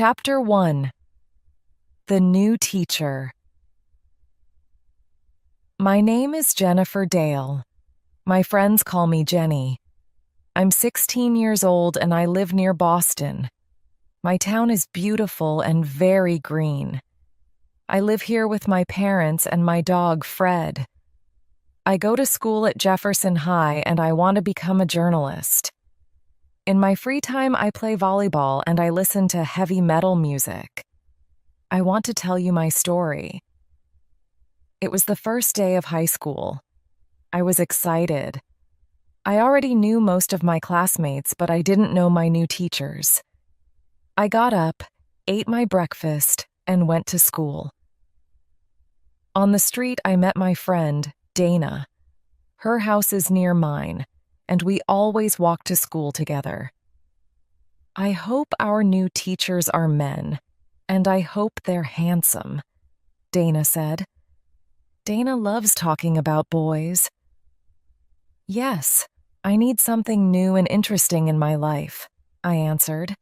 Chapter 1. The New Teacher. My name is Jennifer Dale. My friends call me Jenny. I'm 16 years old and I live near Boston. My town is beautiful and very green. I live here with my parents and my dog, Fred. I go to school at Jefferson High and I want to become a journalist. In my free time, I play volleyball and I listen to heavy metal music. I want to tell you my story. It was the first day of high school. I was excited. I already knew most of my classmates, but I didn't know my new teachers. I got up, ate my breakfast, and went to school. On the street, I met my friend, Dana. Her house is near mine, and we always walk to school together. I hope our new teachers are men, and I hope they're handsome, Dana said. Dana loves talking about boys. Yes, I need something new and interesting in my life, I answered.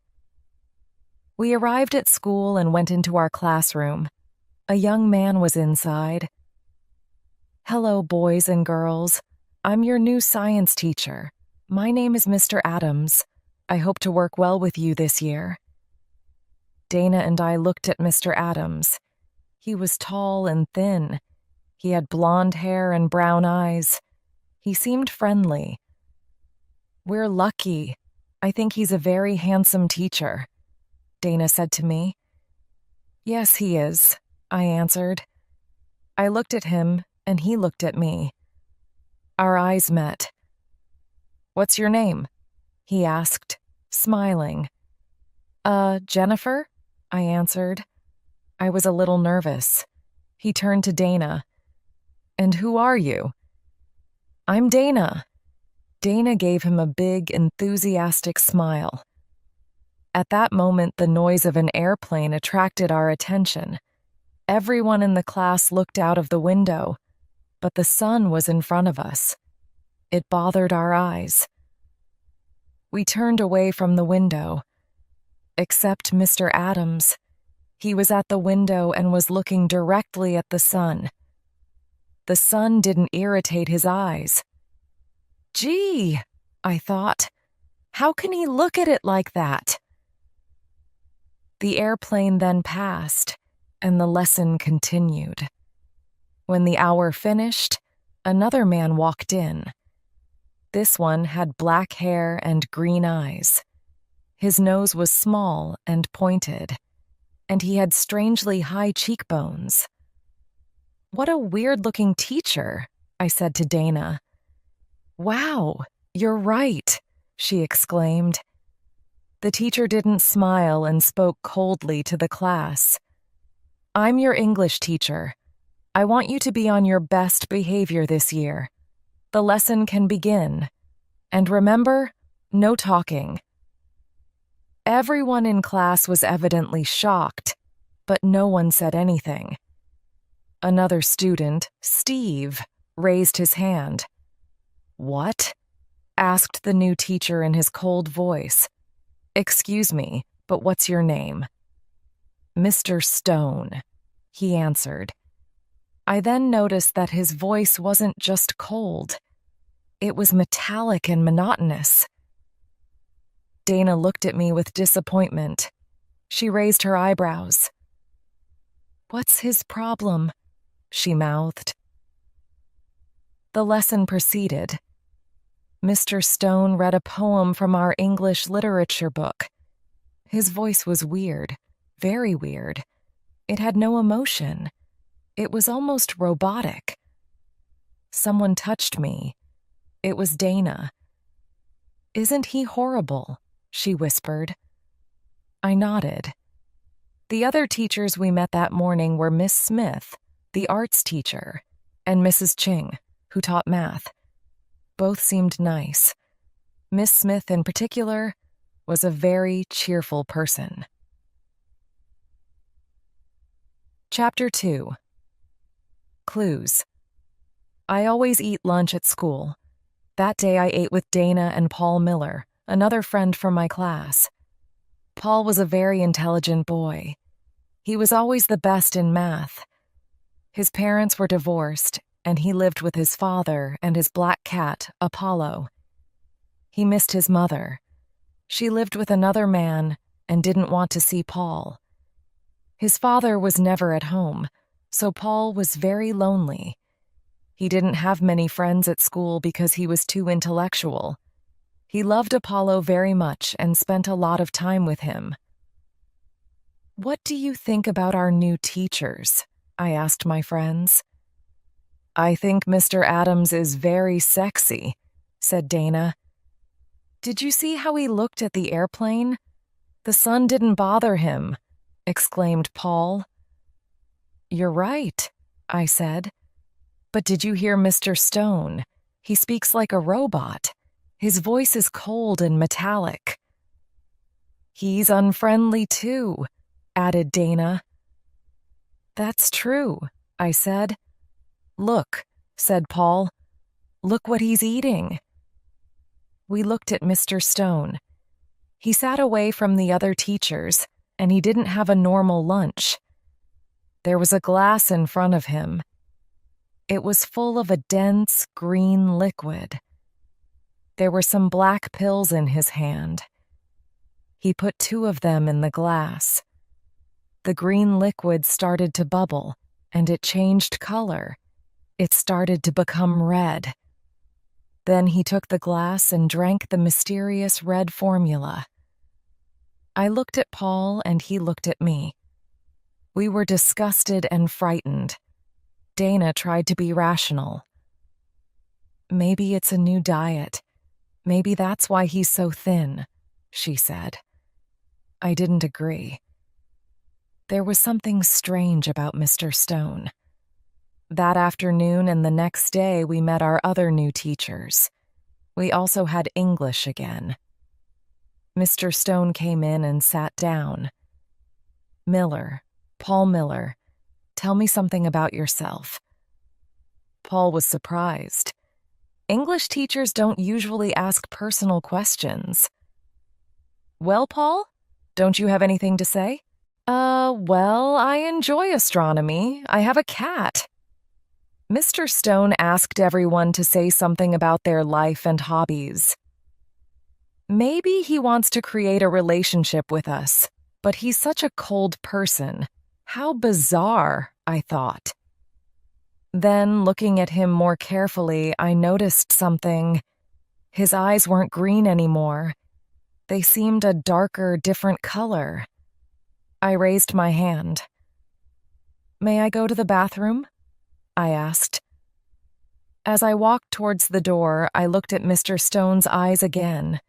We arrived at school and went into our classroom. A young man was inside. Hello, boys and girls. I'm your new science teacher. My name is Mr. Adams. I hope to work well with you this year. Dana and I looked at Mr. Adams. He was tall and thin. He had blonde hair and brown eyes. He seemed friendly. We're lucky. I think he's a very handsome teacher, Dana said to me. Yes, he is, I answered. I looked at him, and he looked at me. Our eyes met. What's your name? He asked, smiling. Jennifer? I answered. I was a little nervous. He turned to Dana. And who are you? I'm Dana. Dana gave him a big, enthusiastic smile. At that moment, the noise of an airplane attracted our attention. Everyone in the class looked out of the window, but the sun was in front of us. It bothered our eyes. We turned away from the window. Except Mr. Adams. He was at the window and was looking directly at the sun. The sun didn't irritate his eyes. Gee, I thought, how can he look at it like that? The airplane then passed, and the lesson continued. When the hour finished, another man walked in. This one had black hair and green eyes. His nose was small and pointed, and he had strangely high cheekbones. What a weird-looking teacher, I said to Dana. Wow, you're right, she exclaimed. The teacher didn't smile and spoke coldly to the class. I'm your English teacher. I want you to be on your best behavior this year. The lesson can begin. And remember, no talking. Everyone in class was evidently shocked, but no one said anything. Another student, Steve, raised his hand. What? Asked the new teacher in his cold voice. Excuse me, but what's your name? Mr. Stone, he answered. I then noticed that his voice wasn't just cold. It was metallic and monotonous. Dana looked at me with disappointment. She raised her eyebrows. What's his problem? She mouthed. The lesson proceeded. Mr. Stone read a poem from our English literature book. His voice was weird, very weird. It had no emotion. It was almost robotic. Someone touched me. It was Dana. Isn't he horrible? She whispered. I nodded. The other teachers we met that morning were Miss Smith, the arts teacher, and Mrs. Ching, who taught math. Both seemed nice. Miss Smith, in particular, was a very cheerful person. Chapter 2. Clues. I always eat lunch at school. That day I ate with Dana and Paul Miller, another friend from my class. Paul was a very intelligent boy. He was always the best in math. His parents were divorced, and he lived with his father and his black cat, Apollo. He missed his mother. She lived with another man and didn't want to see Paul. His father was never at home, so Paul was very lonely. He didn't have many friends at school because he was too intellectual. He loved Apollo very much and spent a lot of time with him. "What do you think about our new teachers?" I asked my friends. "I think Mr. Adams is very sexy," said Dana. "Did you see how he looked at the airplane? The sun didn't bother him," exclaimed Paul. "You're right," I said. "But did you hear Mr. Stone? He speaks like a robot. His voice is cold and metallic." "He's unfriendly too," added Dana. "That's true," I said. "Look," said Paul. "Look what he's eating." We looked at Mr. Stone. He sat away from the other teachers, and he didn't have a normal lunch. There was a glass in front of him. It was full of a dense green liquid. There were some black pills in his hand. He put 2 of them in the glass. The green liquid started to bubble, and it changed color. It started to become red. Then he took the glass and drank the mysterious red formula. I looked at Paul and he looked at me. We were disgusted and frightened. Dana tried to be rational. "Maybe it's a new diet. Maybe that's why he's so thin," she said. I didn't agree. There was something strange about Mr. Stone. That afternoon and the next day we met our other new teachers. We also had English again. Mr. Stone came in and sat down. "Miller, Paul Miller, tell me something about yourself." Paul was surprised. English teachers don't usually ask personal questions. "Well, Paul, don't you have anything to say?" Well, I enjoy astronomy. I have a cat." Mr. Stone asked everyone to say something about their life and hobbies. Maybe he wants to create a relationship with us, but he's such a cold person. How bizarre, I thought. Then, looking at him more carefully, I noticed something. His eyes weren't green anymore. They seemed a darker, different color. I raised my hand. "May I go to the bathroom?" I asked. As I walked towards the door, I looked at Mr. Stone's eyes again.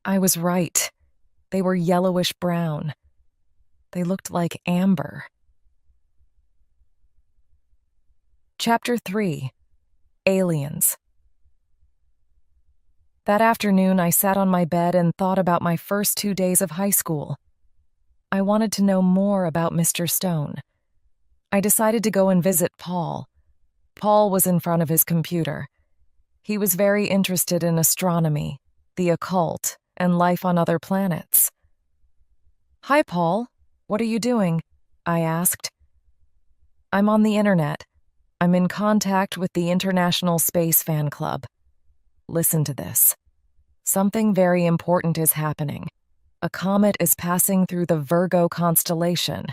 I was right. They were yellowish-brown. They looked like amber. Chapter 3. Aliens. That afternoon, I sat on my bed and thought about my first 2 days of high school. I wanted to know more about Mr. Stone. I decided to go and visit Paul. Paul was in front of his computer. He was very interested in astronomy, the occult, and life on other planets. "Hi, Paul. What are you doing?" I asked. "I'm on the internet. I'm in contact with the International Space Fan Club. Listen to this. Something very important is happening. A comet is passing through the Virgo constellation.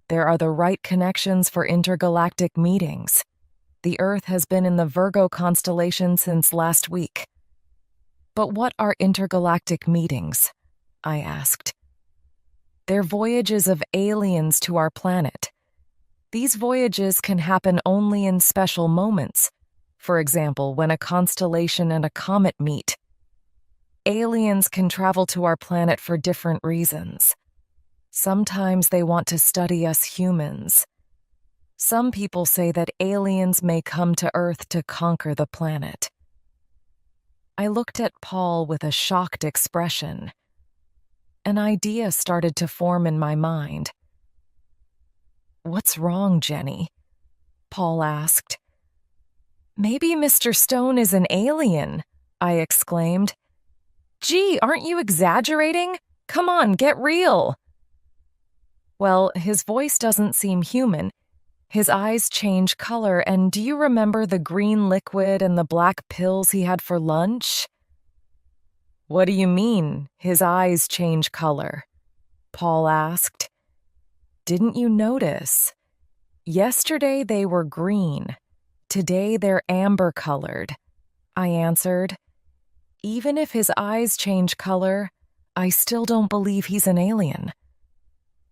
There are the right connections for intergalactic meetings. The Earth has been in the Virgo constellation since last week." "But what are intergalactic meetings?" I asked. "They're voyages of aliens to our planet. These voyages can happen only in special moments. For example, when a constellation and a comet meet. Aliens can travel to our planet for different reasons. Sometimes they want to study us humans. Some people say that aliens may come to Earth to conquer the planet." I looked at Paul with a shocked expression. An idea started to form in my mind. "What's wrong, Jenny?" Paul asked. "Maybe Mr. Stone is an alien," I exclaimed. "Gee, aren't you exaggerating? Come on, get real. Well, his voice doesn't seem human. His eyes change color, and do you remember the green liquid and the black pills he had for lunch? What do you mean, his eyes change color? Paul asked. Didn't you notice? Yesterday they were green. Today they're amber-colored, I answered. Even if his eyes change color, I still don't believe he's an alien.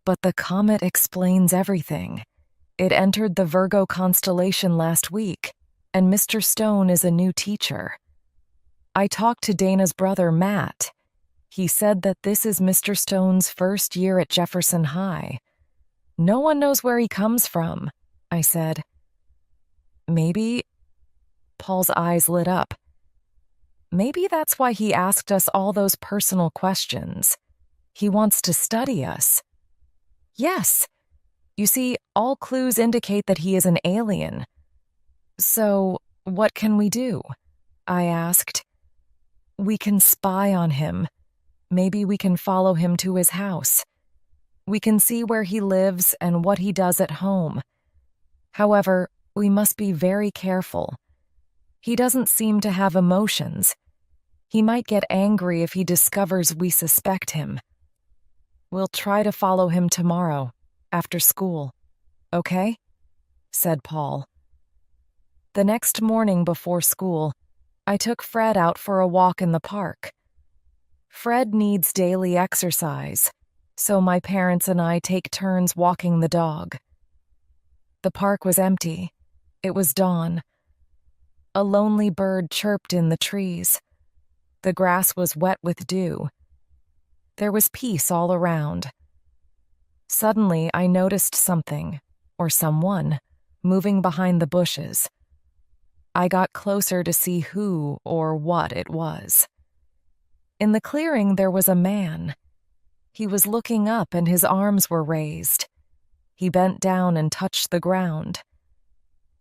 But the comet explains everything. It entered the Virgo constellation last week, and Mr. Stone is a new teacher. I talked to Dana's brother, Matt. He said that this is Mr. Stone's first year at Jefferson High. No one knows where he comes from, I said. Maybe... Paul's eyes lit up. Maybe that's why he asked us all those personal questions. He wants to study us. Yes. You see, all clues indicate that he is an alien. So, what can we do? I asked. We can spy on him. Maybe we can follow him to his house. We can see where he lives and what he does at home. However, we must be very careful. He doesn't seem to have emotions. He might get angry if he discovers we suspect him. We'll try to follow him tomorrow, after school. Okay? Said Paul. The next morning before school, I took Fred out for a walk in the park. Fred needs daily exercise, so my parents and I take turns walking the dog. The park was empty. It was dawn. A lonely bird chirped in the trees. The grass was wet with dew. There was peace all around. Suddenly, I noticed something, or someone, moving behind the bushes. I got closer to see who or what it was. In the clearing, there was a man. He was looking up and his arms were raised. He bent down and touched the ground.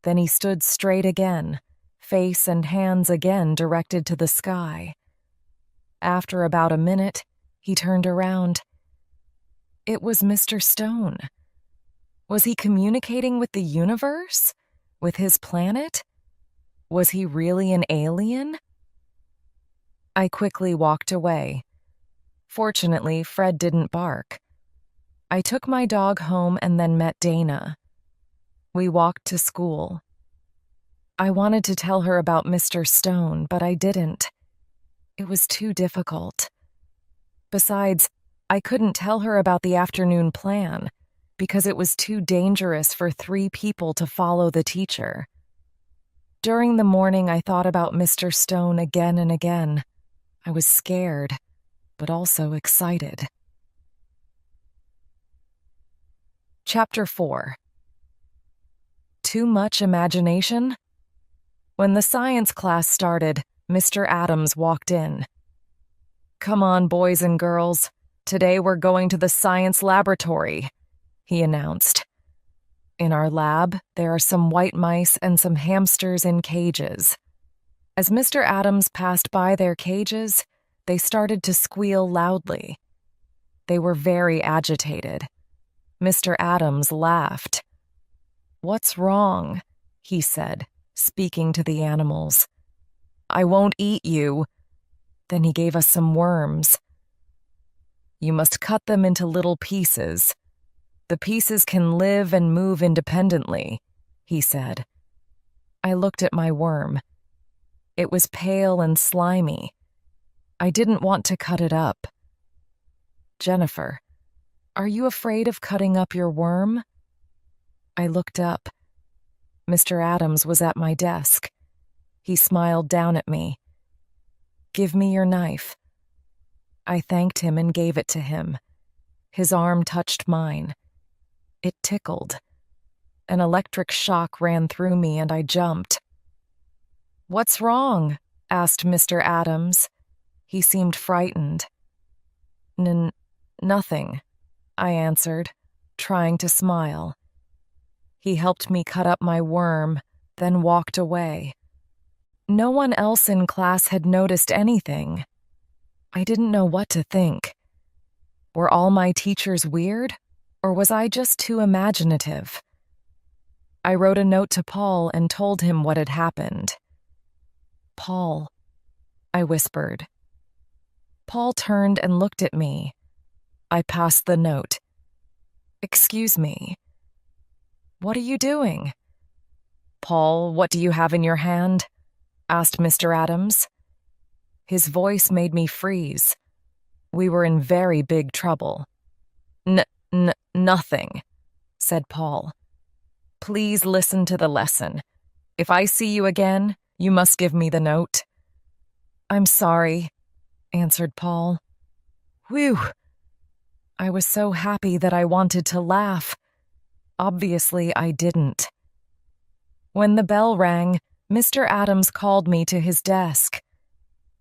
Then he stood straight again, face and hands again directed to the sky. After about a minute, he turned around. It was Mr. Stone. Was he communicating with the universe? With his planet? Was he really an alien? I quickly walked away. Fortunately, Fred didn't bark. I took my dog home and then met Dana. We walked to school. I wanted to tell her about Mr. Stone, but I didn't. It was too difficult. Besides, I couldn't tell her about the afternoon plan because it was too dangerous for 3 people to follow the teacher. During the morning, I thought about Mr. Stone again and again. I was scared, but also excited. Chapter 4. Too much imagination? When the science class started, Mr. Adams walked in. Come on, boys and girls. Today we're going to the science laboratory, he announced. In our lab, there are some white mice and some hamsters in cages. As Mr. Adams passed by their cages, they started to squeal loudly. They were very agitated. Mr. Adams laughed. What's wrong? He said, speaking to the animals. I won't eat you. Then he gave us some worms. You must cut them into little pieces. The pieces can live and move independently, he said. I looked at my worm. It was pale and slimy. I didn't want to cut it up. Jennifer, are you afraid of cutting up your worm? I looked up. Mr. Adams was at my desk. He smiled down at me. Give me your knife. I thanked him and gave it to him. His arm touched mine. It tickled. An electric shock ran through me and I jumped. What's wrong? Asked Mr. Adams. He seemed frightened. Nothing, I answered, trying to smile. He helped me cut up my worm, then walked away. No one else in class had noticed anything. I didn't know what to think. Were all my teachers weird, or was I just too imaginative? I wrote a note to Paul and told him what had happened. "Paul," I whispered. Paul turned and looked at me. I passed the note. "Excuse me." "What are you doing?" "Paul, what do you have in your hand?" asked Mr. Adams. His voice made me freeze. We were in very big trouble. Nothing," said Paul. "Please listen to the lesson. If I see you again, you must give me the note." "I'm sorry," answered Paul. Whew! I was so happy that I wanted to laugh. Obviously, I didn't. When the bell rang, Mr. Adams called me to his desk.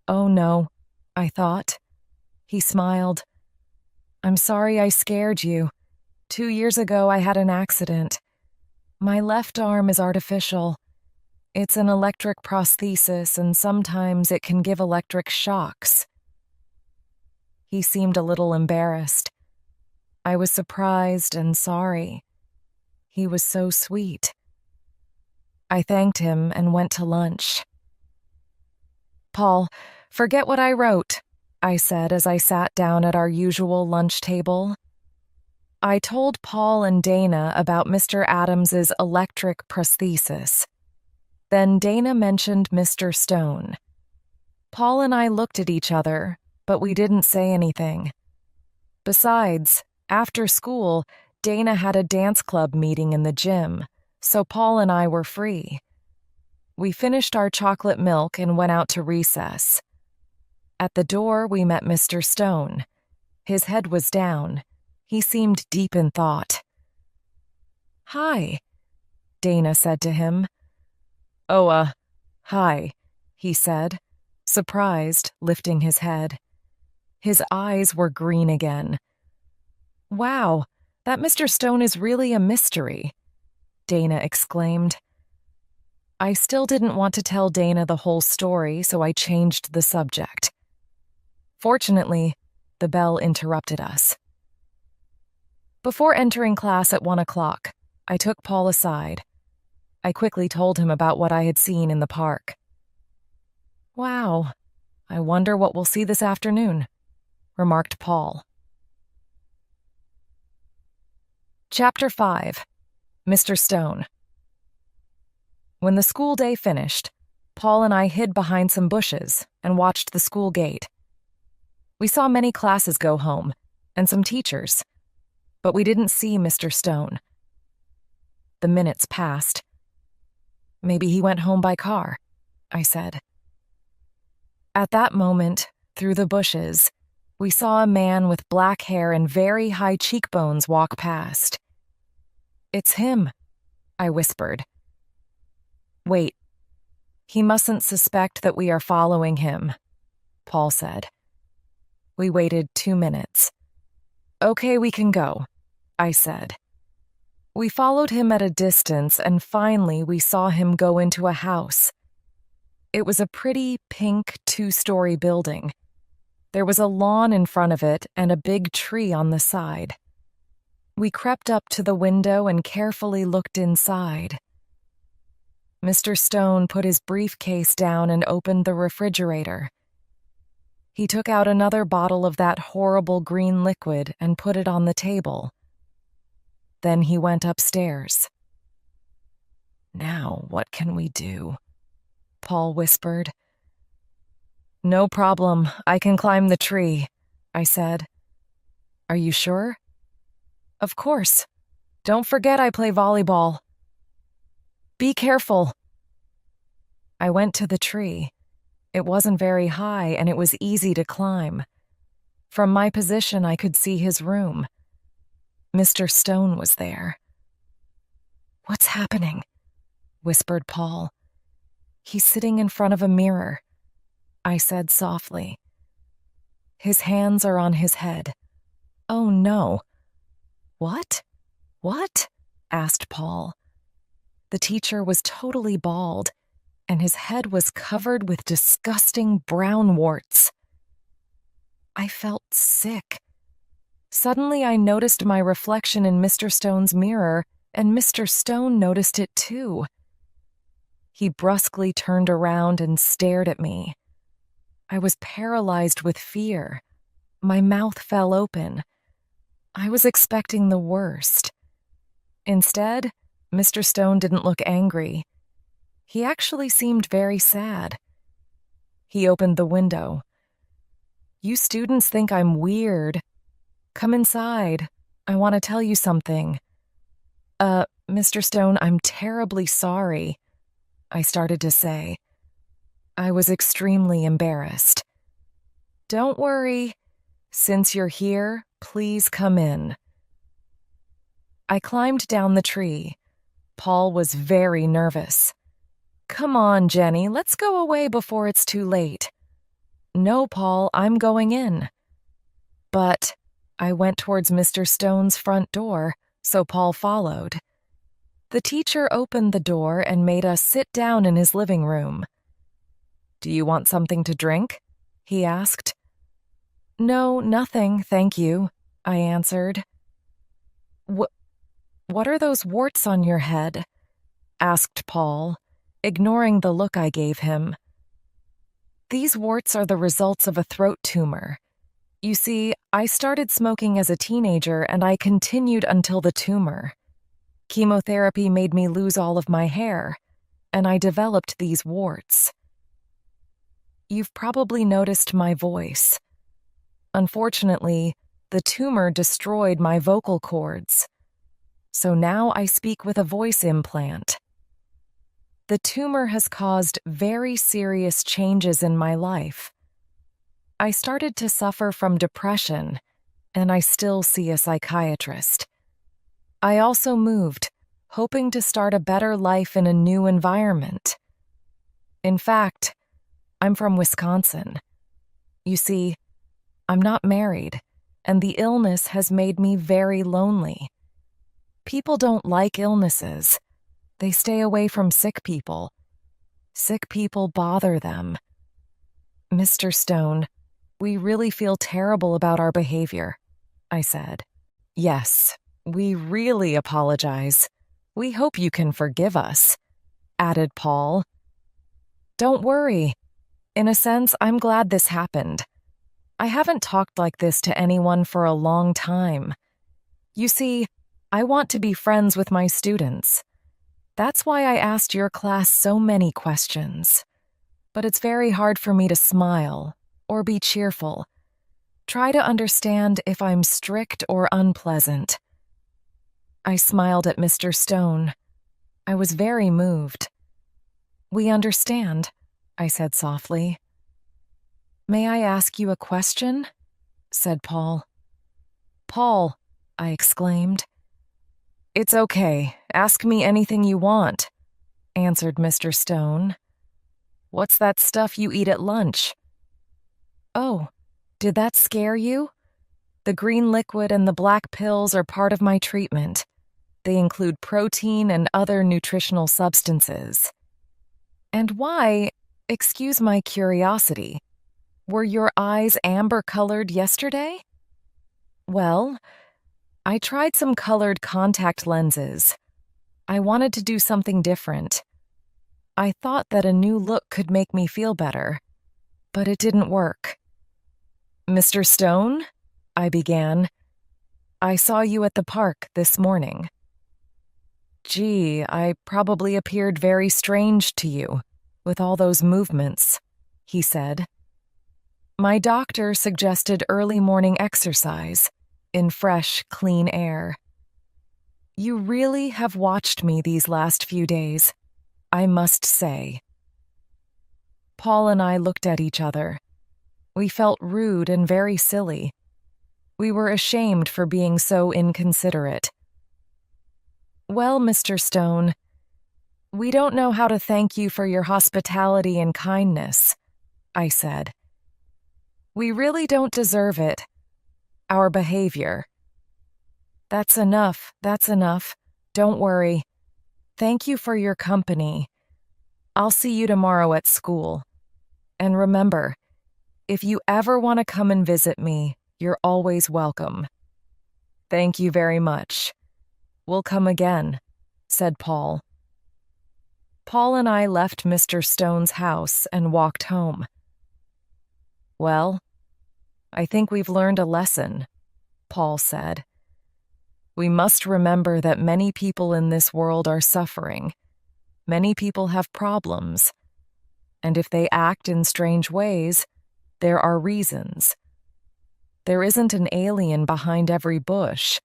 "Oh no," I thought. He smiled. "I'm sorry I scared you. 2 years ago, I had an accident. My left arm is artificial. It's an electric prosthesis, and sometimes it can give electric shocks." He seemed a little embarrassed. I was surprised and sorry. He was so sweet. I thanked him and went to lunch. "Paul, forget what I wrote," I said as I sat down at our usual lunch table. I told Paul and Dana about Mr. Adams's electric prosthesis. Then Dana mentioned Mr. Stone. Paul and I looked at each other, but we didn't say anything. Besides, after school, Dana had a dance club meeting in the gym, so Paul and I were free. We finished our chocolate milk and went out to recess. At the door, we met Mr. Stone. His head was down. He seemed deep in thought. "Hi," Dana said to him. "Oh, hi," he said, surprised, lifting his head. His eyes were green again. "Wow, that Mr. Stone is really a mystery," Dana exclaimed. I still didn't want to tell Dana the whole story, so I changed the subject. Fortunately, the bell interrupted us. Before entering class at 1 o'clock, I took Paul aside. I quickly told him about what I had seen in the park. "Wow, I wonder what we'll see this afternoon," remarked Paul. Chapter 5. Mr. Stone. When the school day finished, Paul and I hid behind some bushes and watched the school gate. We saw many classes go home, and some teachers, but we didn't see Mr. Stone. The minutes passed. "Maybe he went home by car," I said. At that moment, through the bushes, we saw a man with black hair and very high cheekbones walk past. "It's him," I whispered. "Wait, he mustn't suspect that we are following him," Paul said. We waited 2 minutes. "Okay, we can go," I said. We followed him at a distance, and finally we saw him go into a house. It was a pretty pink 2-story building. There was a lawn in front of it and a big tree on the side. We crept up to the window and carefully looked inside. Mr. Stone put his briefcase down and opened the refrigerator. He took out another bottle of that horrible green liquid and put it on the table. Then he went upstairs. "Now, what can we do?" Paul whispered. "No problem, I can climb the tree," I said. "Are you sure?" "Of course. Don't forget I play volleyball." "Be careful." I went to the tree. It wasn't very high, and it was easy to climb. From my position, I could see his room. Mr. Stone was there. "What's happening?" whispered Paul. "He's sitting in front of a mirror," I said softly. "His hands are on his head." "Oh, no." "What? What?" asked Paul. The teacher was totally bald, and his head was covered with disgusting brown warts. I felt sick. Suddenly, I noticed my reflection in Mr. Stone's mirror, and Mr. Stone noticed it too. He brusquely turned around and stared at me. I was paralyzed with fear. My mouth fell open. I was expecting the worst. Instead, Mr. Stone didn't look angry. He actually seemed very sad. He opened the window. "You students think I'm weird. Come inside. I want to tell you something." Mr. Stone, I'm terribly sorry," I started to say. I was extremely embarrassed. "Don't worry. Since you're here, please come in." I climbed down the tree. Paul was very nervous. "Come on, Jenny, let's go away before it's too late." "No, Paul, I'm going in." But I went towards Mr. Stone's front door, so Paul followed. The teacher opened the door and made us sit down in his living room. "Do you want something to drink?" he asked. "No, nothing, thank you," I answered. What are those warts on your head?" asked Paul, ignoring the look I gave him. "These warts are the results of a throat tumor. You see, I started smoking as a teenager and I continued until the tumor. Chemotherapy made me lose all of my hair, and I developed these warts. You've probably noticed my voice. Unfortunately, the tumor destroyed my vocal cords. So now I speak with a voice implant. The tumor has caused very serious changes in my life. I started to suffer from depression, and I still see a psychiatrist. I also moved, hoping to start a better life in a new environment. In fact, I'm from Wisconsin. You see, I'm not married, and the illness has made me very lonely. People don't like illnesses. They stay away from sick people. Sick people bother them. Mr. Stone, we really feel terrible about our behavior," I said. "Yes, we really apologize. We hope you can forgive us," added Paul. "Don't worry. In a sense, I'm glad this happened. I haven't talked like this to anyone for a long time. You see, I want to be friends with my students. That's why I asked your class so many questions. But it's very hard for me to smile or be cheerful. Try to understand if I'm strict or unpleasant." I smiled at Mr. Stone. I was very moved. "We understand," I said softly. "May I ask you a question?" said Paul. "Paul," I exclaimed. "It's okay. Ask me anything you want," answered Mr. Stone. "What's that stuff you eat at lunch?" "Oh, did that scare you? The green liquid and the black pills are part of my treatment. They include protein and other nutritional substances." "And why, excuse my curiosity, were your eyes amber-colored yesterday?" "Well, I tried some colored contact lenses. I wanted to do something different. I thought that a new look could make me feel better, but it didn't work." "Mr. Stone," I began, "I saw you at the park this morning." "Gee, I probably appeared very strange to you, with all those movements," he said. "My doctor suggested early morning exercise in fresh, clean air. You really have watched me these last few days, I must say." Paul and I looked at each other. We felt rude and very silly. We were ashamed for being so inconsiderate. "Well, Mr. Stone, we don't know how to thank you for your hospitality and kindness," I said. "We really don't deserve it. Our behavior." That's enough. Don't worry. Thank you for your company. I'll see you tomorrow at school. And remember, if you ever want to come and visit me, you're always welcome." Thank you very much. We'll come again, said Paul. Paul and I left Mr. Stone's house and walked home. Well, I think we've learned a lesson, Paul said. We must remember that many people in this world are suffering. Many people have problems. And if they act in strange ways, there are reasons. There isn't an alien behind every bush.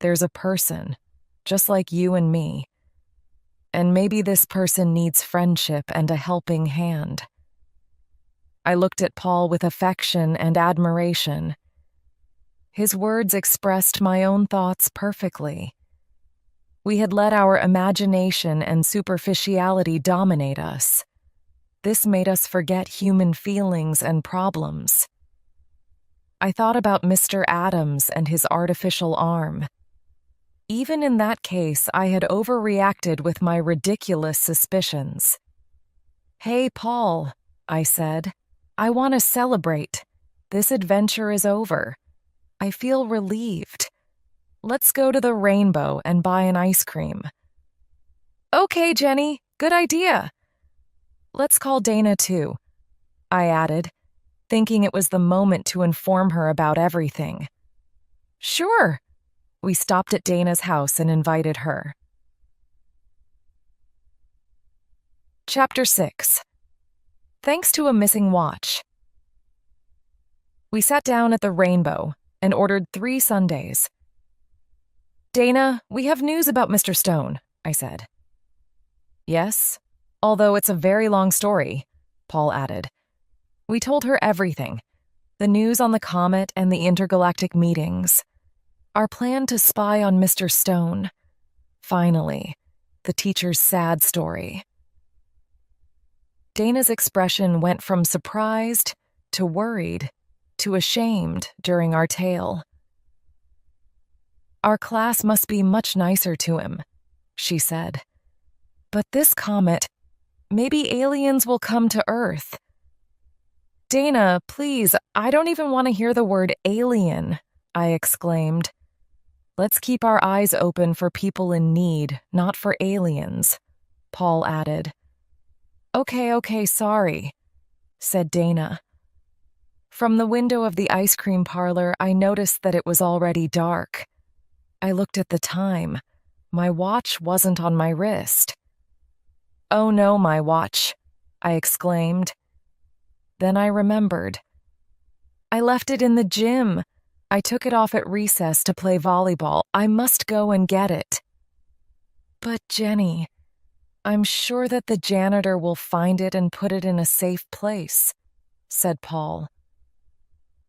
There's a person, just like you and me. And maybe this person needs friendship and a helping hand. I looked at Paul with affection and admiration. His words expressed my own thoughts perfectly. We had let our imagination and superficiality dominate us. This made us forget human feelings and problems. I thought about Mr. Adams and his artificial arm. Even in that case, I had overreacted with my ridiculous suspicions. Hey, Paul, I said. I want to celebrate. This adventure is over. I feel relieved. Let's go to the Rainbow and buy an ice cream. Okay, Jenny, good idea. Let's call Dana too, I added, thinking it was the moment to inform her about everything. Sure. We stopped at Dana's house and invited her. Chapter 6. Thanks to a missing watch. We sat down at the Rainbow and ordered 3 sundaes. Dana, we have news about Mr. Stone, I said. Yes, although it's a very long story, Paul added. We told her everything, the news on the comet and the intergalactic meetings. Our plan to spy on Mr. Stone. Finally, the teacher's sad story. Dana's expression went from surprised to worried to ashamed during our tale. Our class must be much nicer to him, she said. But this comet, maybe aliens will come to Earth. Dana, please, I don't even want to hear the word alien, I exclaimed. Let's keep our eyes open for people in need, not for aliens, Paul added. Okay, sorry, said Dana. From the window of the ice cream parlor, I noticed that it was already dark. I looked at the time. My watch wasn't on my wrist. Oh no, my watch, I exclaimed. Then I remembered. I left it in the gym. I took it off at recess to play volleyball. I must go and get it. But Jenny, I'm sure that the janitor will find it and put it in a safe place, said Paul.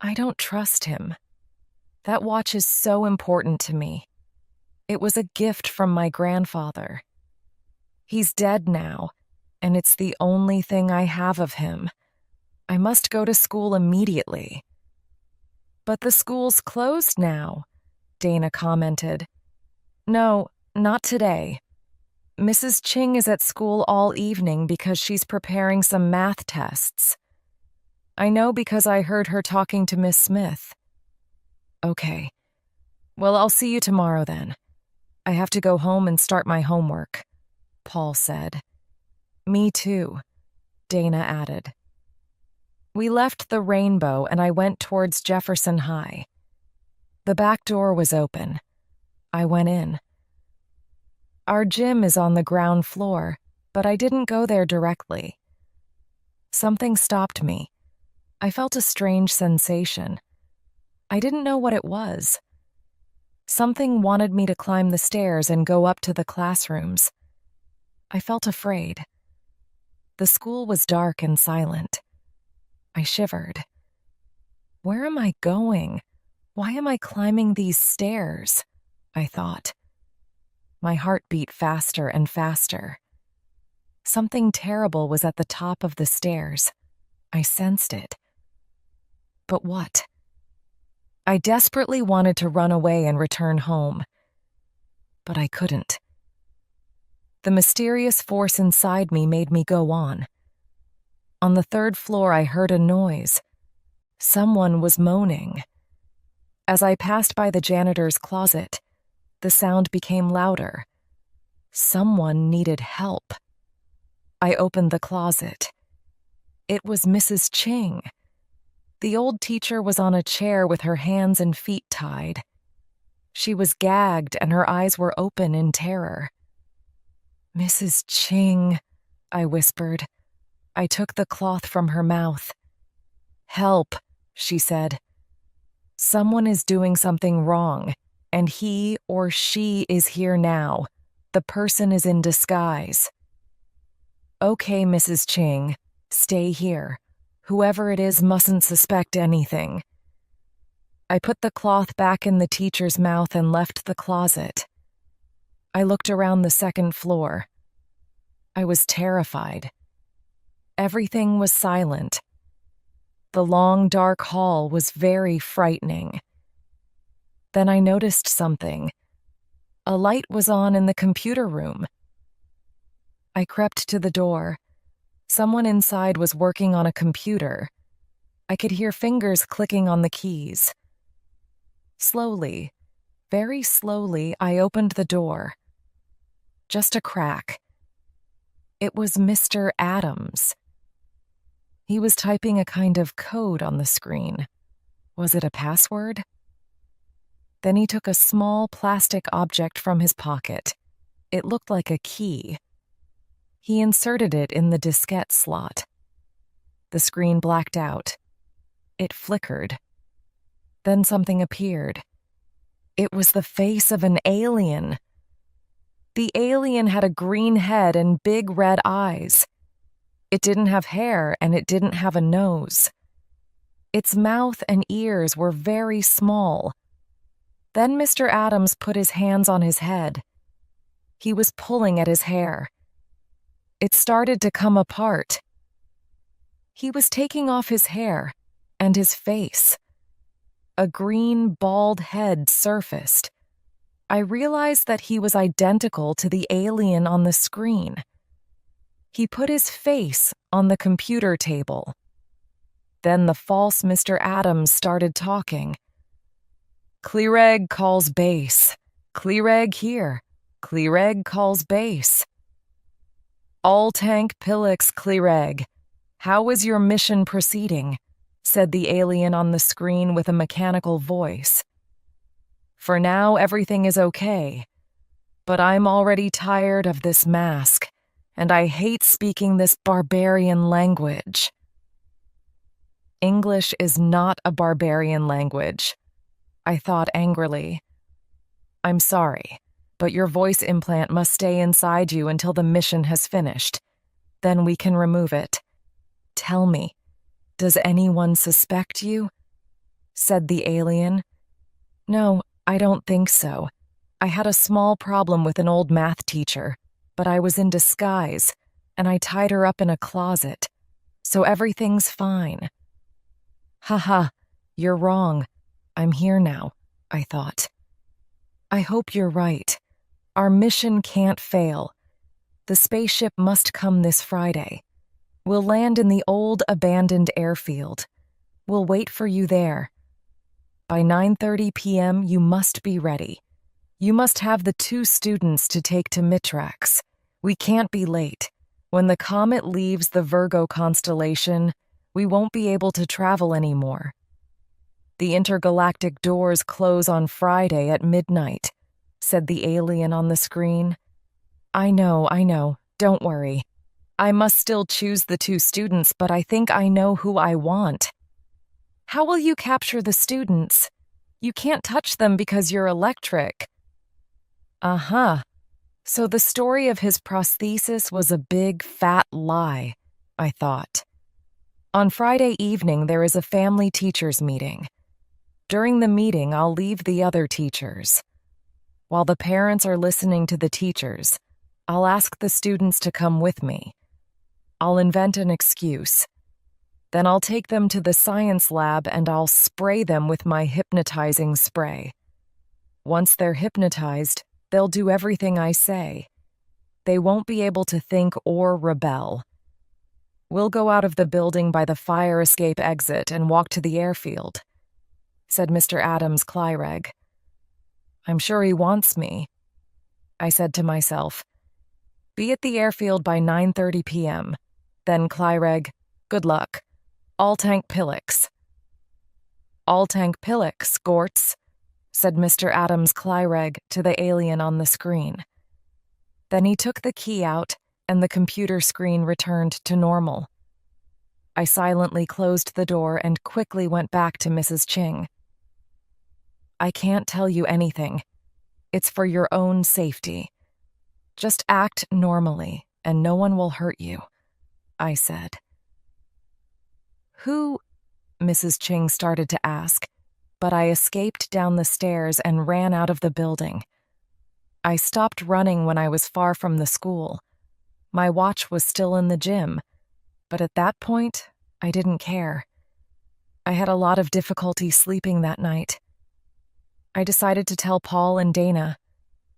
I don't trust him. That watch is so important to me. It was a gift from my grandfather. He's dead now, and it's the only thing I have of him. I must go to school immediately. But the school's closed now, Dana commented. No, not today. Mrs. Ching is at school all evening because she's preparing some math tests. I know because I heard her talking to Miss Smith. Okay. Well, I'll see you tomorrow then. I have to go home and start my homework, Paul said. Me too, Dana added. We left the Rainbow and I went towards Jefferson High. The back door was open. I went in. Our gym is on the ground floor, but I didn't go there directly. Something stopped me. I felt a strange sensation. I didn't know what it was. Something wanted me to climb the stairs and go up to the classrooms. I felt afraid. The school was dark and silent. I shivered. Where am I going? Why am I climbing these stairs? I thought. My heart beat faster and faster. Something terrible was at the top of the stairs. I sensed it. But what? I desperately wanted to run away and return home. But I couldn't. The mysterious force inside me made me go on. On the 3rd floor, I heard a noise. Someone was moaning. As I passed by the janitor's closet, the sound became louder. Someone needed help. I opened the closet. It was Mrs. Ching. The old teacher was on a chair with her hands and feet tied. She was gagged and her eyes were open in terror. "Mrs. Ching," I whispered. I took the cloth from her mouth. "Help," she said. "Someone is doing something wrong, and he or she is here now. The person is in disguise." "Okay, Mrs. Ching, stay here. Whoever it is mustn't suspect anything." I put the cloth back in the teacher's mouth and left the closet. I looked around the second floor. I was terrified. Everything was silent. The long, dark hall was very frightening. Then I noticed something. A light was on in the computer room. I crept to the door. Someone inside was working on a computer. I could hear fingers clicking on the keys. Slowly, very slowly, I opened the door. Just a crack. It was Mr. Adams. He was typing a kind of code on the screen. Was it a password? Then he took a small plastic object from his pocket. It looked like a key. He inserted it in the diskette slot. The screen blacked out. It flickered. Then something appeared. It was the face of an alien. The alien had a green head and big red eyes. It didn't have hair and it didn't have a nose. Its mouth and ears were very small. Then Mr. Adams put his hands on his head. He was pulling at his hair. It started to come apart. He was taking off his hair and his face. A green, bald head surfaced. I realized that he was identical to the alien on the screen. He put his face on the computer table. Then the false Mr. Adams started talking. "Cleareg calls base. Cleareg here. Cleareg calls base. All tank Pillix Cleareg. How is your mission proceeding?" said the alien on the screen with a mechanical voice. "For now, everything is okay. But I'm already tired of this mask, and I hate speaking this barbarian language." English is not a barbarian language, I thought angrily. "I'm sorry, but your voice implant must stay inside you until the mission has finished. Then we can remove it. Tell me, does anyone suspect you?" said the alien. "No, I don't think so. I had a small problem with an old math teacher, but I was in disguise, and I tied her up in a closet. So everything's fine." "Haha, you're wrong. I'm here now," I thought. "I hope you're right. Our mission can't fail. The spaceship must come this Friday. We'll land in the old abandoned airfield. We'll wait for you there. By 9:30 p.m., you must be ready. You must have the 2 students to take to Mitrax. We can't be late. When the comet leaves the Virgo constellation, we won't be able to travel anymore. The intergalactic doors close on Friday at midnight," said the alien on the screen. I know. Don't worry. I must still choose the 2 students, but I think I know who I want." "How will you capture the students? You can't touch them because you're electric." "Uh-huh. So the story of his prosthesis was a big, fat lie," I thought. "On Friday evening, there is a family teachers meeting. During the meeting, I'll leave the other teachers. While the parents are listening to the teachers, I'll ask the students to come with me. I'll invent an excuse. Then I'll take them to the science lab and I'll spray them with my hypnotizing spray. Once they're hypnotized, they'll do everything I say. They won't be able to think or rebel. We'll go out of the building by the fire escape exit and walk to the airfield. said Mr. Adams Clyreg. I'm sure he wants me, I said to myself. Be at the airfield by 9:30 p.m. Then Clyreg, good luck. Altank Pillix. Altank Pillix, Gortz, said Mr. Adams Clyreg to the alien on the screen. Then he took the key out, and the computer screen returned to normal. I silently closed the door and quickly went back to Mrs. Ching. I can't tell you anything. It's for your own safety. Just act normally, and no one will hurt you, I said. Who? Mrs. Ching started to ask, but I escaped down the stairs and ran out of the building. I stopped running when I was far from the school. My watch was still in the gym, but at that point, I didn't care. I had a lot of difficulty sleeping that night. I decided to tell Paul and Dana,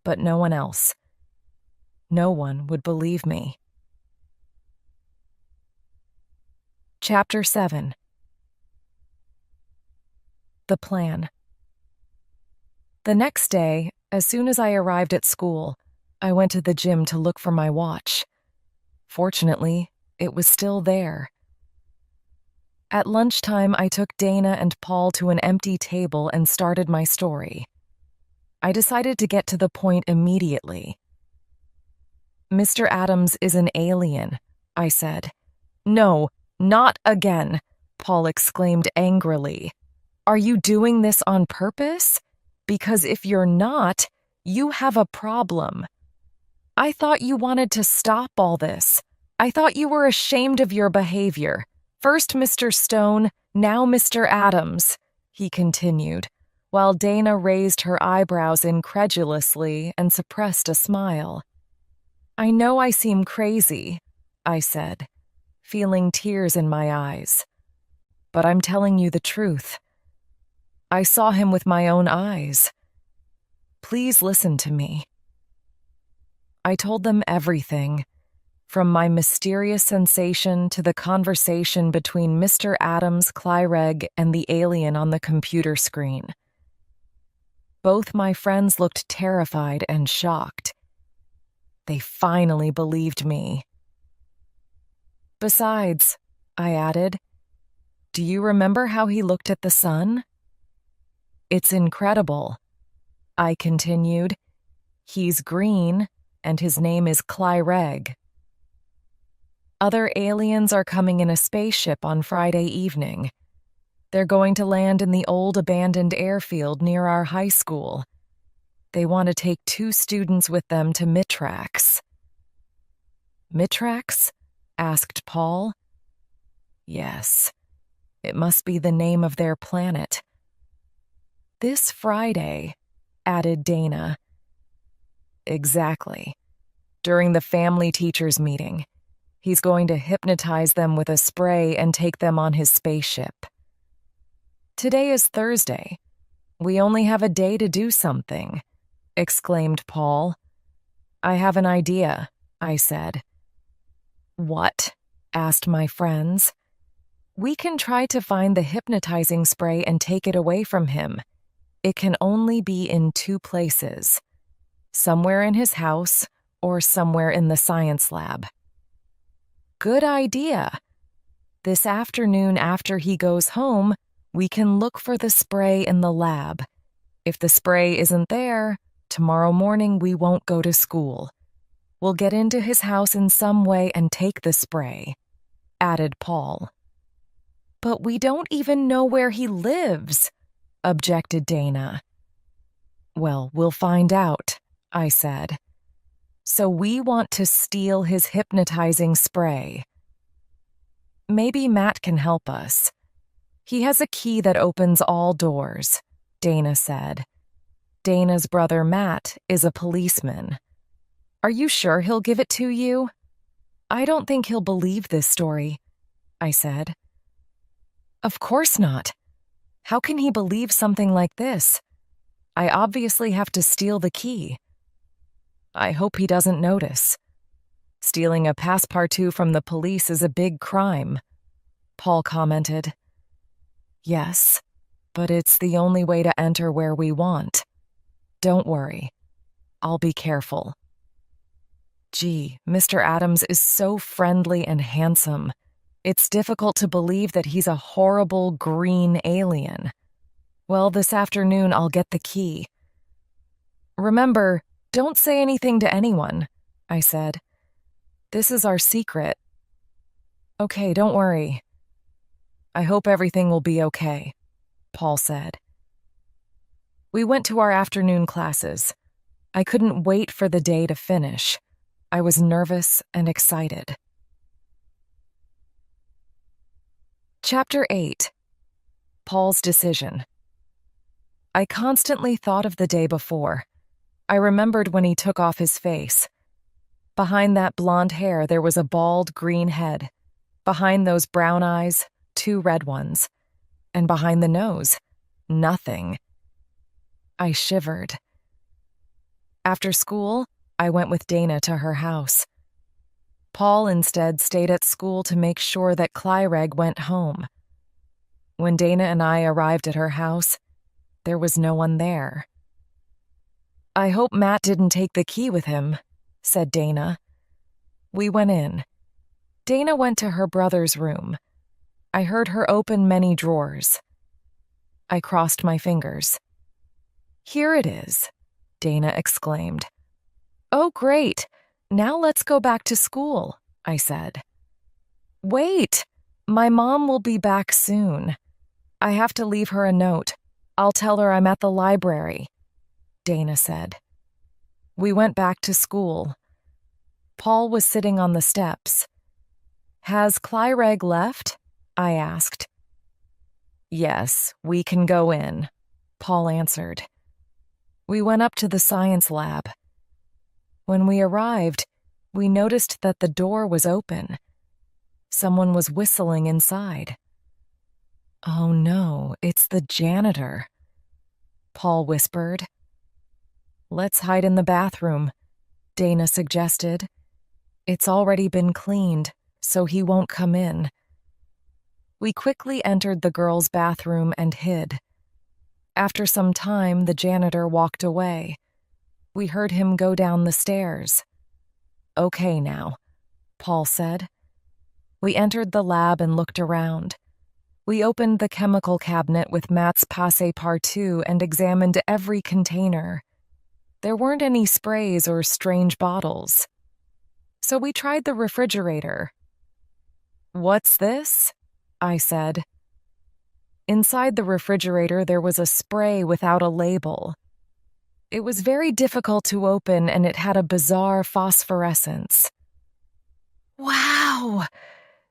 but no one else. No one would believe me. Chapter 7. The Plan. The next day, as soon as I arrived at school, I went to the gym to look for my watch. Fortunately, it was still there. At lunchtime, I took Dana and Paul to an empty table and started my story. I decided to get to the point immediately. Mr. Adams is an alien, I said. No, not again, Paul exclaimed angrily. Are you doing this on purpose? Because if you're not, you have a problem. I thought you wanted to stop all this. I thought you were ashamed of your behavior. First Mr. Stone, now Mr. Adams, he continued, while Dana raised her eyebrows incredulously and suppressed a smile. I know I seem crazy, I said, feeling tears in my eyes. But I'm telling you the truth. I saw him with my own eyes. Please listen to me. I told them everything, from my mysterious sensation to the conversation between Mr. Adams Clyreg and the alien on the computer screen. Both my friends looked terrified and shocked. They finally believed me. Besides, I added, do you remember how he looked at the sun? It's incredible, I continued. He's green, and his name is Clyreg. Other aliens are coming in a spaceship on Friday evening. They're going to land in the old abandoned airfield near our high school. They want to take 2 students with them to Mitrax. Mitrax? Asked Paul. Yes, it must be the name of their planet. This Friday, added Dana. Exactly. During the family teachers meeting. He's going to hypnotize them with a spray and take them on his spaceship. Today is Thursday. We only have a day to do something, exclaimed Paul. I have an idea, I said. What? Asked my friends. We can try to find the hypnotizing spray and take it away from him. It can only be in 2 places. Somewhere in his house or somewhere in the science lab. Good idea. This afternoon after he goes home, we can look for the spray in the lab. If the spray isn't there, tomorrow morning we won't go to school. We'll get into his house in some way and take the spray, added Paul. But we don't even know where he lives, objected Dana. Well, we'll find out, I said. So we want to steal his hypnotizing spray. Maybe Matt can help us. He has a key that opens all doors, Dana said. Dana's brother Matt is a policeman. Are you sure he'll give it to you? I don't think he'll believe this story, I said. Of course not. How can he believe something like this? I obviously have to steal the key. I hope he doesn't notice. Stealing a passepartout from the police is a big crime, Paul commented. Yes, but it's the only way to enter where we want. Don't worry. I'll be careful. Gee, Mr. Adams is so friendly and handsome. It's difficult to believe that he's a horrible green alien. Well, this afternoon I'll get the key. Remember, don't say anything to anyone, I said. This is our secret. Okay, don't worry. I hope everything will be okay, Paul said. We went to our afternoon classes. I couldn't wait for the day to finish. I was nervous and excited. Chapter 8. Paul's Decision. I constantly thought of the day before. I remembered when he took off his face. Behind that blonde hair, there was a bald green head. Behind those brown eyes, 2 red ones. And behind the nose, nothing. I shivered. After school, I went with Dana to her house. Paul instead stayed at school to make sure that Clyreg went home. When Dana and I arrived at her house, there was no one there. I hope Matt didn't take the key with him, said Dana. We went in. Dana went to her brother's room. I heard her open many drawers. I crossed my fingers. Here it is, Dana exclaimed. Oh, great. Now let's go back to school, I said. Wait, my mom will be back soon. I have to leave her a note. I'll tell her I'm at the library, Dana said. We went back to school. Paul was sitting on the steps. Has Clyreg left? I asked. Yes, we can go in, Paul answered. We went up to the science lab. When we arrived, we noticed that the door was open. Someone was whistling inside. Oh no, it's the janitor, Paul whispered. Let's hide in the bathroom, Dana suggested. It's already been cleaned, so he won't come in. We quickly entered the girls' bathroom and hid. After some time, the janitor walked away. We heard him go down the stairs. Okay now, Paul said. We entered the lab and looked around. We opened the chemical cabinet with Matt's passe-partout and examined every container. There weren't any sprays or strange bottles. So we tried the refrigerator. What's this? I said. Inside the refrigerator, there was a spray without a label. It was very difficult to open, and it had a bizarre phosphorescence. Wow!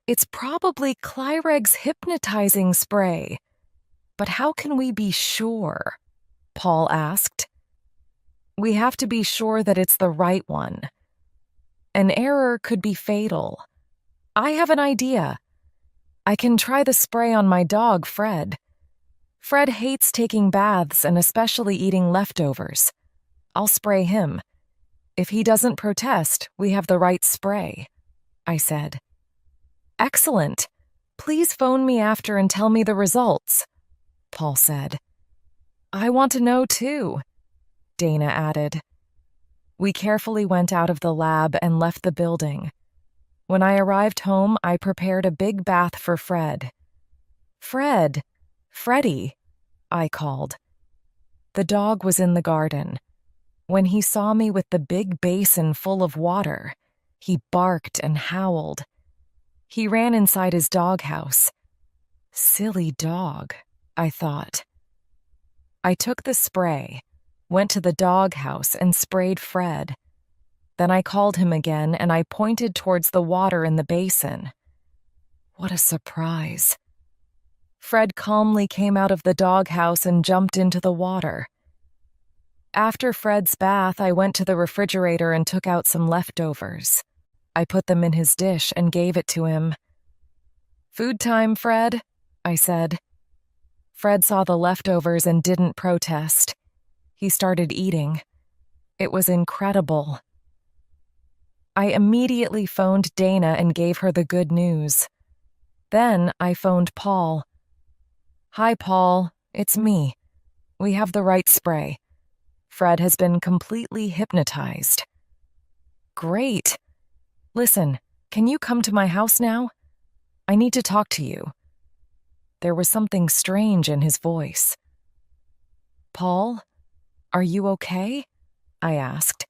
It's probably Clyreg's hypnotizing spray. But how can we be sure? Paul asked. We have to be sure that it's the right one. An error could be fatal. I have an idea. I can try the spray on my dog, Fred. Fred hates taking baths and especially eating leftovers. I'll spray him. If he doesn't protest, we have the right spray, I said. Excellent. Please phone me after and tell me the results, Paul said. I want to know too, Dana added. We carefully went out of the lab and left the building. When I arrived home, I prepared a big bath for Fred. Fred! Freddie! I called. The dog was in the garden. When he saw me with the big basin full of water, he barked and howled. He ran inside his doghouse. Silly dog, I thought. I took the spray, went to the doghouse, and sprayed Fred. Then I called him again, and I pointed towards the water in the basin. What a surprise. Fred calmly came out of the doghouse and jumped into the water. After Fred's bath, I went to the refrigerator and took out some leftovers. I put them in his dish and gave it to him. Food time, Fred, I said. Fred saw the leftovers and didn't protest. He started eating. It was incredible. I immediately phoned Dana and gave her the good news. Then I phoned Paul. Hi, Paul. It's me. We have the right spray. Fred has been completely hypnotized. Great. Listen, can you come to my house now? I need to talk to you. There was something strange in his voice. Paul, are you okay? I asked.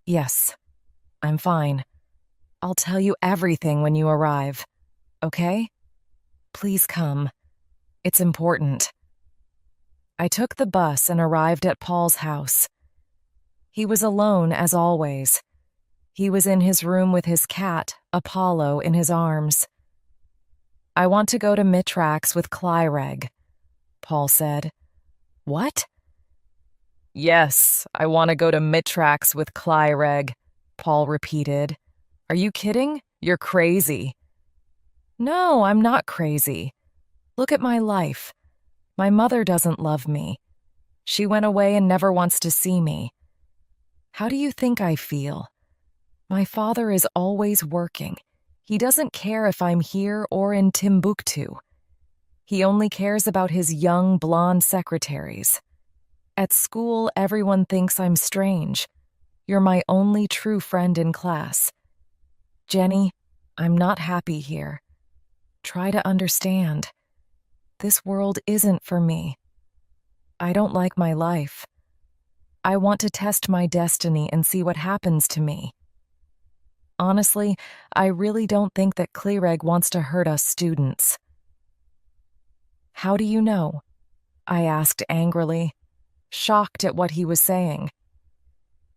Yes, I'm fine. I'll tell you everything when you arrive, okay? Please come. It's important. I took the bus and arrived at Paul's house. He was alone as always. He was in his room with his cat, Apollo, in his arms. I want to go to Mitrax with Clyreg, Paul said. What? Yes, I want to go to Mitrax with Clyreg, Paul repeated. Are you kidding? You're crazy. No, I'm not crazy. Look at my life. My mother doesn't love me. She went away and never wants to see me. How do you think I feel? My father is always working. He doesn't care if I'm here or in Timbuktu. He only cares about his young, blonde secretaries. At school, everyone thinks I'm strange. You're my only true friend in class. Jenny, I'm not happy here. Try to understand. This world isn't for me. I don't like my life. I want to test my destiny and see what happens to me. Honestly, I really don't think that Clyreg wants to hurt us students. How do you know? I asked angrily, shocked at what he was saying.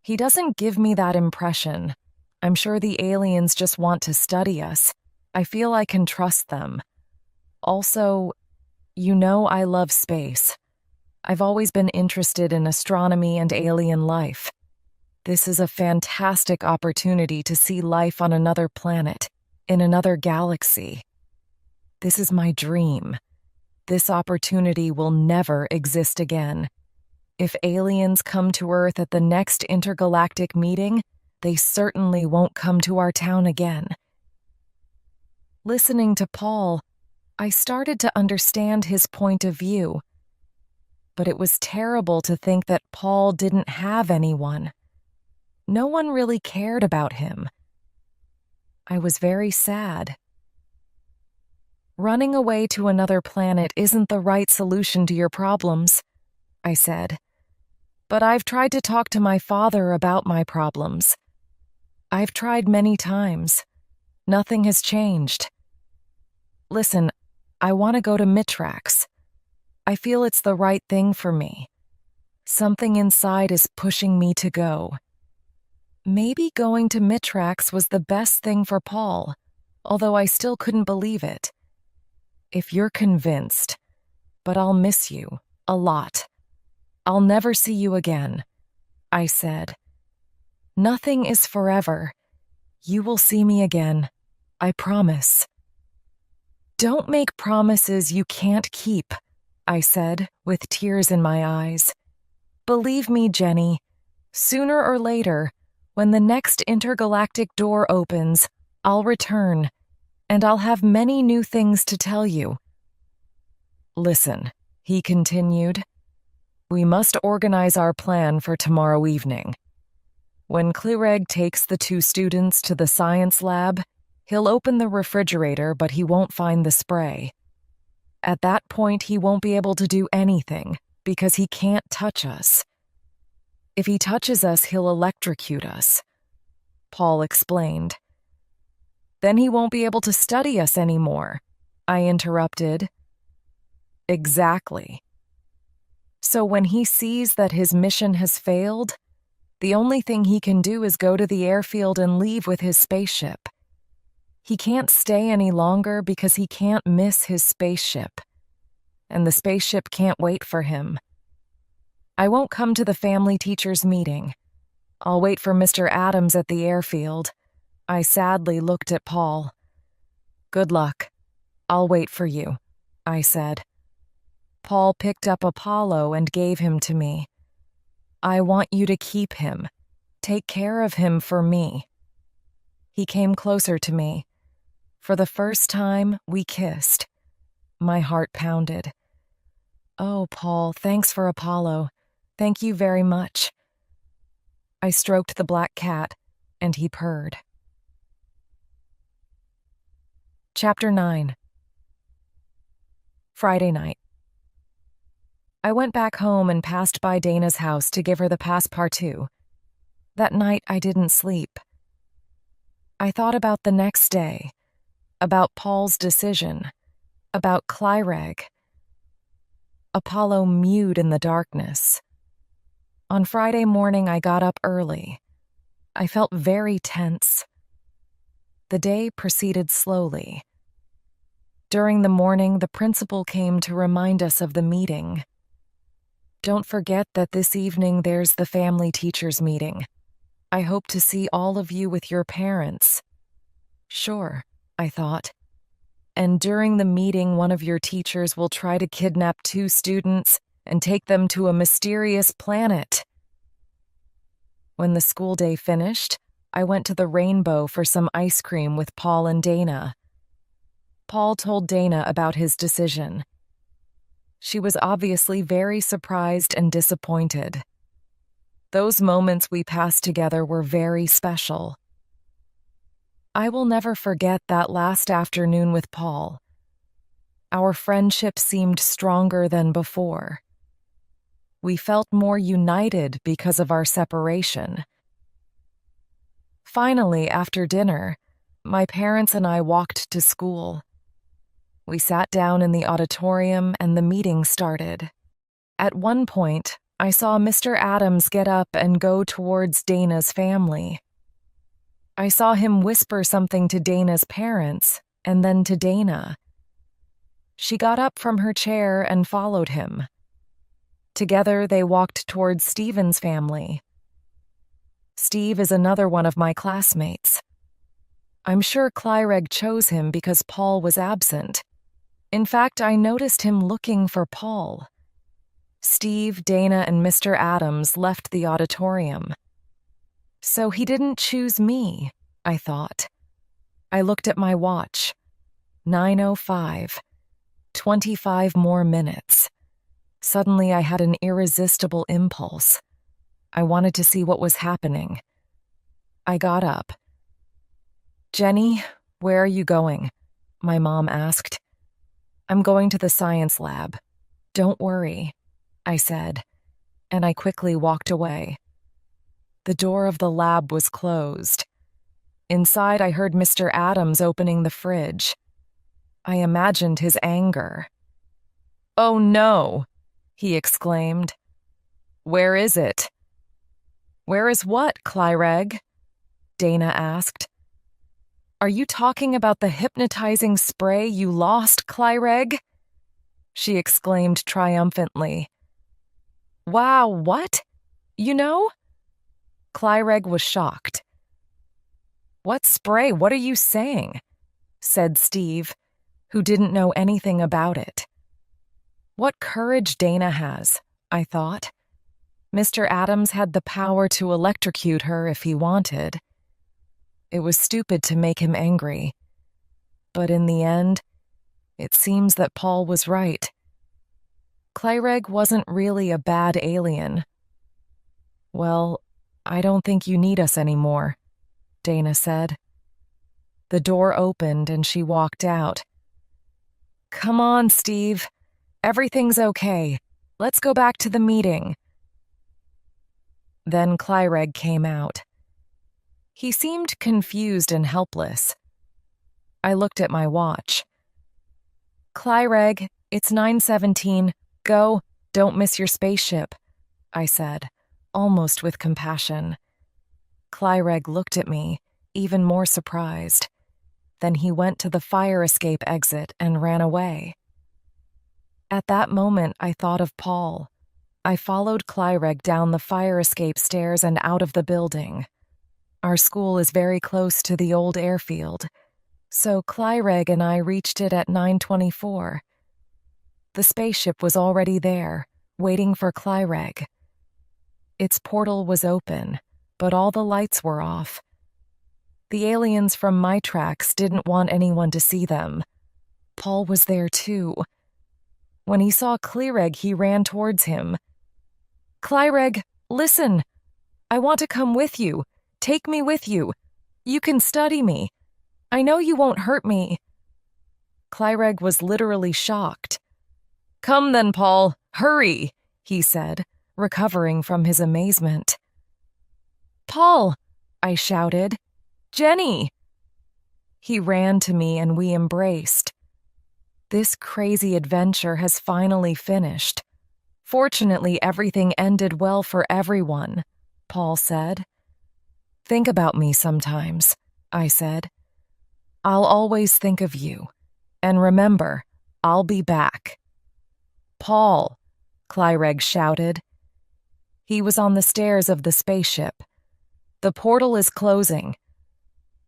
He doesn't give me that impression. I'm sure the aliens just want to study us. I feel I can trust them. Also, you know I love space. I've always been interested in astronomy and alien life. This is a fantastic opportunity to see life on another planet, in another galaxy. This is my dream. This opportunity will never exist again. If aliens come to Earth at the next intergalactic meeting, they certainly won't come to our town again. Listening to Paul, I started to understand his point of view. But it was terrible to think that Paul didn't have anyone. No one really cared about him. I was very sad. Running away to another planet isn't the right solution to your problems, I said. But I've tried to talk to my father about my problems. I've tried many times. Nothing has changed. Listen, I want to go to Mitrax. I feel it's the right thing for me. Something inside is pushing me to go. Maybe going to Mitrax was the best thing for Paul, although I still couldn't believe it. If you're convinced, but I'll miss you, a lot. I'll never see you again, I said. Nothing is forever. You will see me again, I promise. Don't make promises you can't keep, I said, with tears in my eyes. Believe me, Jenny, sooner or later, when the next intergalactic door opens, I'll return, and I'll have many new things to tell you. Listen, he continued. We must organize our plan for tomorrow evening. When Clyreg takes the 2 students to the science lab, he'll open the refrigerator, but he won't find the spray. At that point, he won't be able to do anything because he can't touch us. If he touches us, he'll electrocute us, Paul explained. Then he won't be able to study us anymore, I interrupted. Exactly. So when he sees that his mission has failed, the only thing he can do is go to the airfield and leave with his spaceship. He can't stay any longer because he can't miss his spaceship. And the spaceship can't wait for him. I won't come to the family teachers' meeting. I'll wait for Mr. Adams at the airfield. I sadly looked at Paul. Good luck. I'll wait for you, I said. Paul picked up Apollo and gave him to me. I want you to keep him. Take care of him for me. He came closer to me. For the first time, we kissed. My heart pounded. "Oh, Paul, thanks for Apollo. Thank you very much." I stroked the black cat, and he purred. Chapter 9. Friday night. I went back home and passed by Dana's house to give her the passepartout. That night I didn't sleep. I thought about the next day, about Paul's decision, about Clyreg. Apollo mewed in the darkness. On Friday morning I got up early. I felt very tense. The day proceeded slowly. During the morning, the principal came to remind us of the meeting. "Don't forget that this evening there's the family teachers meeting. I hope to see all of you with your parents." Sure, I thought. "And during the meeting, one of your teachers will try to kidnap 2 students and take them to a mysterious planet." When the school day finished, I went to the Rainbow for some ice cream with Paul and Dana. Paul told Dana about his decision. She was obviously very surprised and disappointed. Those moments we passed together were very special. I will never forget that last afternoon with Paul. Our friendship seemed stronger than before. We felt more united because of our separation. Finally, after dinner, my parents and I walked to school. We sat down in the auditorium and the meeting started. At one point, I saw Mr. Adams get up and go towards Dana's family. I saw him whisper something to Dana's parents and then to Dana. She got up from her chair and followed him. Together, they walked towards Stephen's family. Steve is another one of my classmates. I'm sure Clyreg chose him because Paul was absent. In fact, I noticed him looking for Paul. Steve, Dana, and Mr. Adams left the auditorium. So he didn't choose me, I thought. I looked at my watch. 9:05. 25 more minutes. Suddenly I had an irresistible impulse. I wanted to see what was happening. I got up. "Jenny, where are you going?" my mom asked. "I'm going to the science lab." "Don't worry," I said, and I quickly walked away. The door of the lab was closed. Inside, I heard Mr. Adams opening the fridge. I imagined his anger. "Oh no!" he exclaimed. "Where is it?" "Where is what, Clyreg?" Dana asked. "Are you talking about the hypnotizing spray you lost, Clyreg?" she exclaimed triumphantly. "Wow, what? You know?" Clyreg was shocked. "What spray? What are you saying?" said Steve, who didn't know anything about it. What courage Dana has, I thought. Mr. Adams had the power to electrocute her if he wanted. It was stupid to make him angry. But in the end, it seems that Paul was right. Clyreg wasn't really a bad alien. "Well, I don't think you need us anymore," Dana said. The door opened and she walked out. "Come on, Steve. Everything's okay. Let's go back to the meeting." Then Clyreg came out. He seemed confused and helpless. I looked at my watch. "Clyreg, it's 9:17. Go, don't miss your spaceship," I said, almost with compassion. Clyreg looked at me, even more surprised. Then he went to the fire escape exit and ran away. At that moment, I thought of Paul. I followed Clyreg down the fire escape stairs and out of the building. Our school is very close to the old airfield, so Clyreg and I reached it at 9:24. The spaceship was already there, waiting for Clyreg. Its portal was open, but all the lights were off. The aliens from my tracks didn't want anyone to see them. Paul was there too. When he saw Clyreg, he ran towards him. "Clyreg, listen! I want to come with you. Take me with you. You can study me. I know you won't hurt me." Clyreg was literally shocked. "Come then, Paul, hurry," he said, recovering from his amazement. "Paul," I shouted. "Jenny!" He ran to me and we embraced. "This crazy adventure has finally finished. Fortunately, everything ended well for everyone," Paul said. "Think about me sometimes," I said. "I'll always think of you. And remember, I'll be back." "Paul," Clyreg shouted. He was on the stairs of the spaceship. "The portal is closing."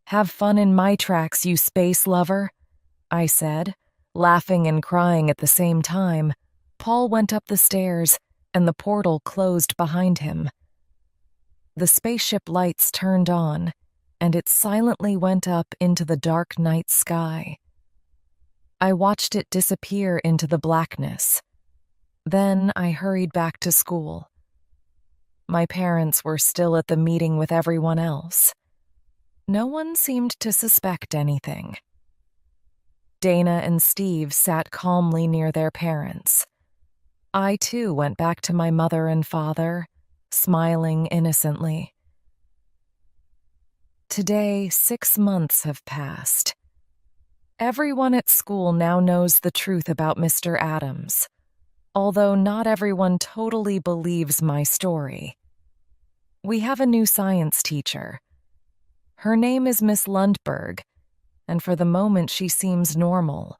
"Have fun in my tracks, you space lover," I said, laughing and crying at the same time. Paul went up the stairs, and the portal closed behind him. The spaceship lights turned on, and it silently went up into the dark night sky. I watched it disappear into the blackness. Then I hurried back to school. My parents were still at the meeting with everyone else. No one seemed to suspect anything. Dana and Steve sat calmly near their parents. I, too, went back to my mother and father, smiling innocently. Today, 6 months have passed. Everyone at school now knows the truth about Mr. Adams, although not everyone totally believes my story. We have a new science teacher. Her name is Miss Lundberg, and for the moment she seems normal.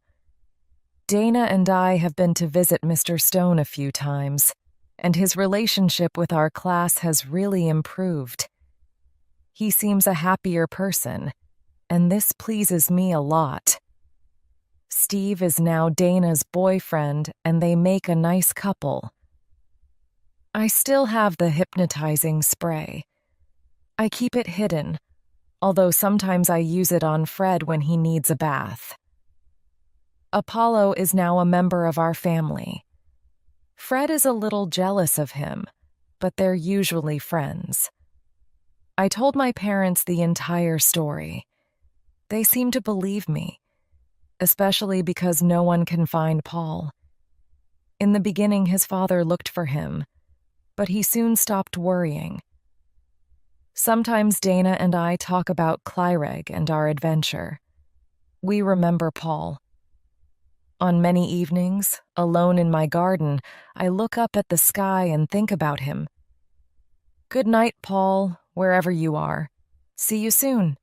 Dana and I have been to visit Mr. Stone a few times, and his relationship with our class has really improved. He seems a happier person, and this pleases me a lot. Steve is now Dana's boyfriend, and they make a nice couple. I still have the hypnotizing spray. I keep it hidden, although sometimes I use it on Fred when he needs a bath. Apollo is now a member of our family. Fred is a little jealous of him, but they're usually friends. I told my parents the entire story. They seem to believe me, especially because no one can find Paul. In the beginning, his father looked for him, but he soon stopped worrying. Sometimes Dana and I talk about Clyreg and our adventure. We remember Paul. On many evenings, alone in my garden, I look up at the sky and think about him. Good night, Paul, wherever you are. See you soon.